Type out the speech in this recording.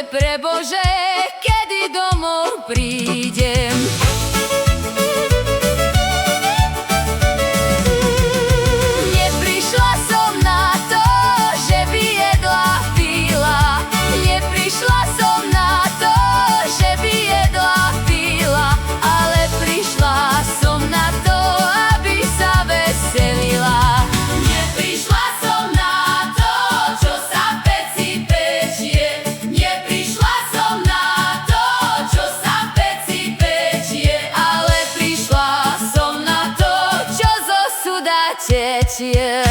prebože, kedy domov prídem. Neprišla som na to, že by jedla pila. Neprišla som na to, že by jedla pila. Ale prišla som na to, aby sa veselila. Neprišla som na to, čo sa v peci pečie. Neprišla som na to, čo sa v peci pečie. Ale prišla som na to, čo zo suda tečie.